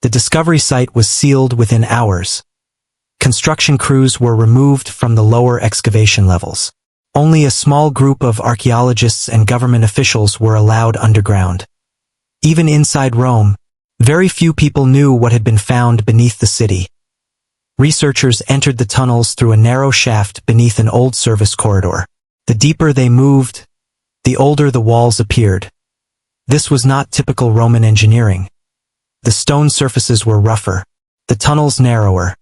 The discovery site was sealed within hours. Construction crews were removed from the lower excavation levels. Only a small group of archaeologists and government officials were allowed underground. Even inside Rome, very few people knew what had been found beneath the city. Researchers entered the tunnels through a narrow shaft beneath an old service corridor. The deeper they moved, the older the walls appeared. This was not typical Roman engineering. The stone surfaces were rougher, the tunnels narrower.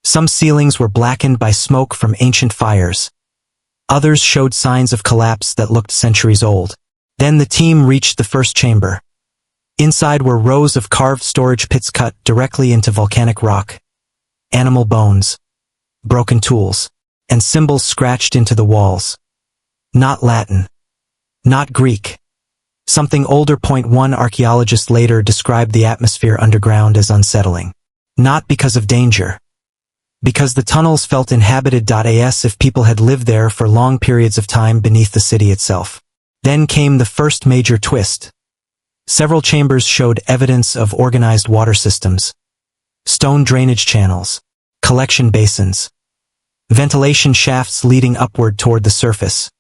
Some ceilings were blackened by smoke from ancient fires. Others showed signs of collapse that looked centuries old. Then the team reached the first chamber. Inside were rows of carved storage pits cut directly into volcanic rock. Animal bones, broken tools, and symbols scratched into the walls. Not Latin. Not Greek. Something older. One archaeologist later described the atmosphere underground as unsettling. Not because of danger. Because the tunnels felt inhabited. As if people had lived there for long periods of time beneath the city itself. Then came the first major twist. Several chambers showed evidence of organized water systems. Stone drainage channels, collection basins, ventilation shafts leading upward toward the surface.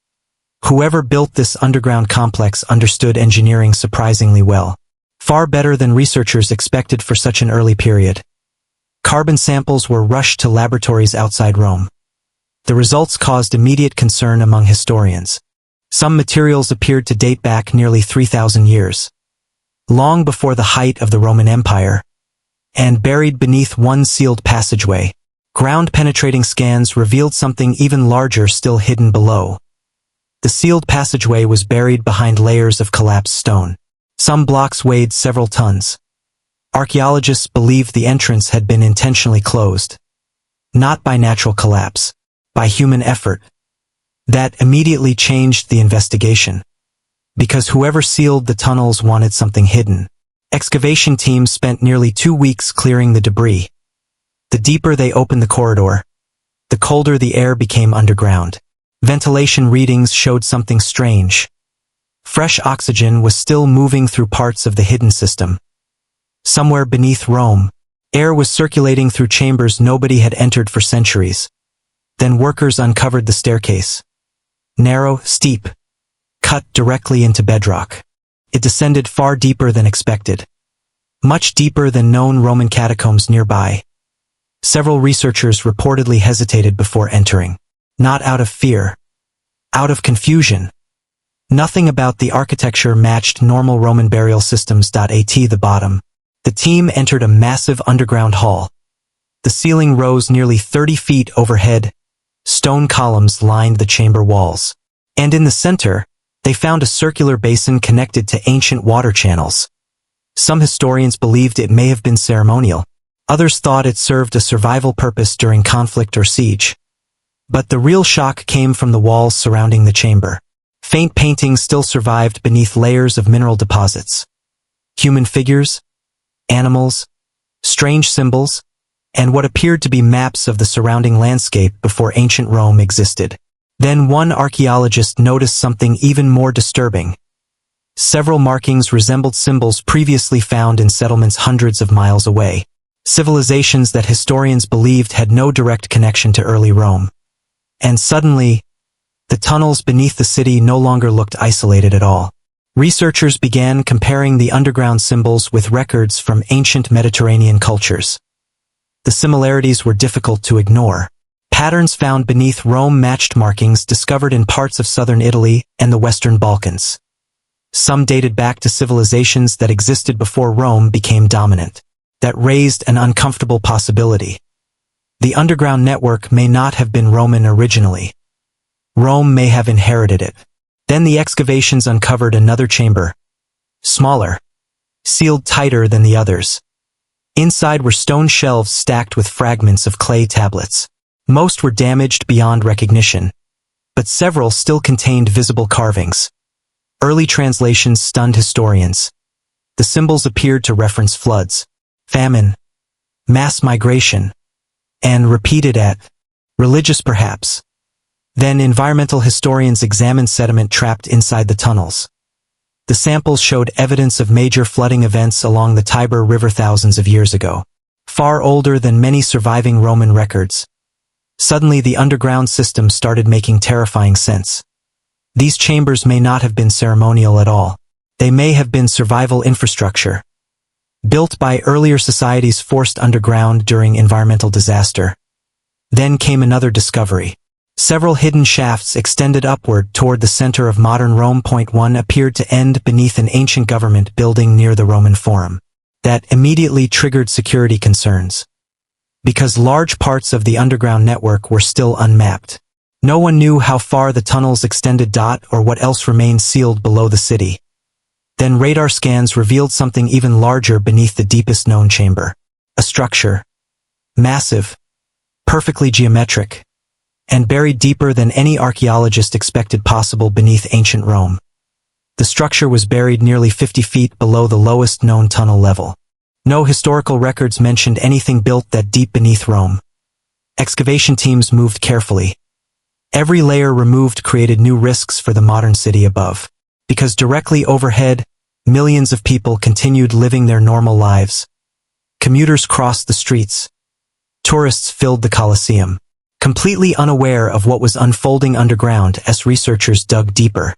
Whoever built this underground complex understood engineering surprisingly well. Far better than researchers expected for such an early period. Carbon samples were rushed to laboratories outside Rome. The results caused immediate concern among historians. Some materials appeared to date back nearly 3,000 years. Long before the height of the Roman Empire, and buried beneath one sealed passageway. Ground-penetrating scans revealed something even larger still hidden below. The sealed passageway was buried behind layers of collapsed stone. Some blocks weighed several tons. Archaeologists believed the entrance had been intentionally closed. Not by natural collapse, by human effort. That immediately changed the investigation. Because whoever sealed the tunnels wanted something hidden. Excavation teams spent nearly 2 weeks clearing the debris. The deeper they opened the corridor, the colder the air became underground. Ventilation readings showed something strange. Fresh oxygen was still moving through parts of the hidden system. Somewhere beneath Rome, air was circulating through chambers nobody had entered for centuries. Then workers uncovered the staircase. Narrow, steep, cut directly into bedrock. It descended far deeper than expected. Much deeper than known Roman catacombs nearby. Several researchers reportedly hesitated before entering. Not out of fear. Out of confusion. Nothing about the architecture matched normal Roman burial systems. At the bottom, the team entered a massive underground hall. The ceiling rose nearly 30 feet overhead. Stone columns lined the chamber walls. And in the center, they found a circular basin connected to ancient water channels. Some historians believed it may have been ceremonial. Others thought it served a survival purpose during conflict or siege. But the real shock came from the walls surrounding the chamber. Faint paintings still survived beneath layers of mineral deposits. Human figures, animals, strange symbols, and what appeared to be maps of the surrounding landscape before ancient Rome existed. Then one archaeologist noticed something even more disturbing. Several markings resembled symbols previously found in settlements hundreds of miles away. Civilizations that historians believed had no direct connection to early Rome. And suddenly, the tunnels beneath the city no longer looked isolated at all. Researchers began comparing the underground symbols with records from ancient Mediterranean cultures. The similarities were difficult to ignore. Patterns found beneath Rome matched markings discovered in parts of southern Italy and the Western Balkans. Some dated back to civilizations that existed before Rome became dominant. That raised an uncomfortable possibility. The underground network may not have been Roman originally. Rome may have inherited it. Then the excavations uncovered another chamber. Smaller. Sealed tighter than the others. Inside were stone shelves stacked with fragments of clay tablets. Most were damaged beyond recognition, but several still contained visible carvings. Early translations stunned historians. The symbols appeared to reference floods, famine, mass migration, and repeated at religious perhaps. Then environmental historians examined sediment trapped inside the tunnels. The samples showed evidence of major flooding events along the Tiber River thousands of years ago, far older than many surviving Roman records. Suddenly the underground system started making terrifying sense. These chambers may not have been ceremonial at all. They may have been survival infrastructure, built by earlier societies forced underground during environmental disaster. Then came another discovery. Several hidden shafts extended upward toward the center of modern Rome. One appeared to end beneath an ancient government building near the Roman Forum. That immediately triggered security concerns, because large parts of the underground network were still unmapped. No one knew how far the tunnels extended or what else remained sealed below the city. Then radar scans revealed something even larger beneath the deepest known chamber. A structure, massive, perfectly geometric, and buried deeper than any archaeologist expected possible beneath ancient Rome. The structure was buried nearly 50 feet below the lowest known tunnel level. No historical records mentioned anything built that deep beneath Rome. Excavation teams moved carefully. Every layer removed created new risks for the modern city above. Because directly overhead, millions of people continued living their normal lives. Commuters crossed the streets. Tourists filled the Colosseum, completely unaware of what was unfolding underground as researchers dug deeper.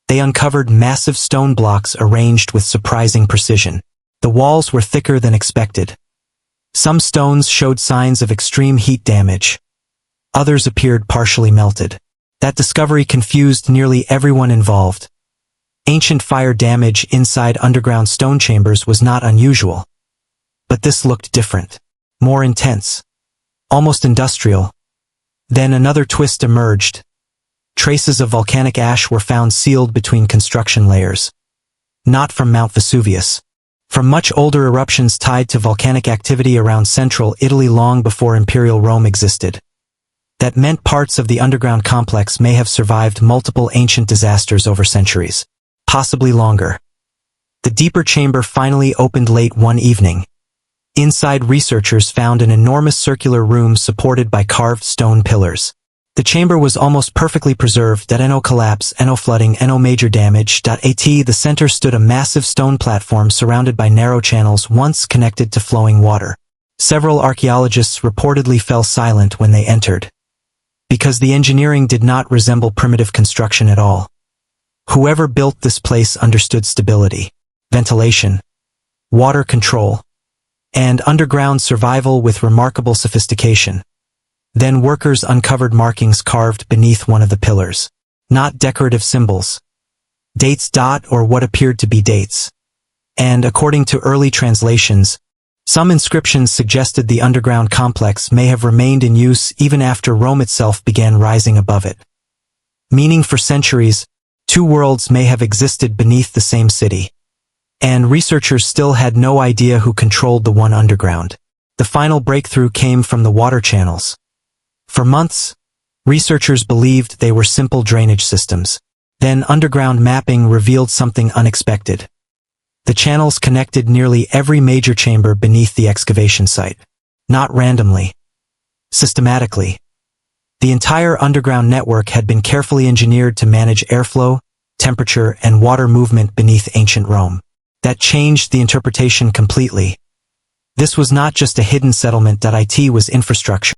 They uncovered massive stone blocks arranged with surprising precision. The walls were thicker than expected. Some stones showed signs of extreme heat damage. Others appeared partially melted. That discovery confused nearly everyone involved. Ancient fire damage inside underground stone chambers was not unusual. But this looked different, more intense, almost industrial. Then another twist emerged. Traces of volcanic ash were found sealed between construction layers. Not from Mount Vesuvius. From much older eruptions tied to volcanic activity around central Italy long before Imperial Rome existed. That meant parts of the underground complex may have survived multiple ancient disasters over centuries, possibly longer. The deeper chamber finally opened late one evening. Inside, researchers found an enormous circular room supported by carved stone pillars. The chamber was almost perfectly preserved. No collapse, no flooding, no major damage. At the center stood a massive stone platform surrounded by narrow channels once connected to flowing water. Several archaeologists reportedly fell silent when they entered, because the engineering did not resemble primitive construction at all. Whoever built this place understood stability, ventilation, water control, and underground survival with remarkable sophistication. Then workers uncovered markings carved beneath one of the pillars. Not decorative symbols. Dates. Or what appeared to be dates. And according to early translations, some inscriptions suggested the underground complex may have remained in use even after Rome itself began rising above it. Meaning for centuries, two worlds may have existed beneath the same city. And researchers still had no idea who controlled the one underground. The final breakthrough came from the water channels. For months, researchers believed they were simple drainage systems. Then underground mapping revealed something unexpected. The channels connected nearly every major chamber beneath the excavation site. Not randomly. Systematically. The entire underground network had been carefully engineered to manage airflow, temperature, and water movement beneath ancient Rome. That changed the interpretation completely. This was not just a hidden settlement. It was infrastructure.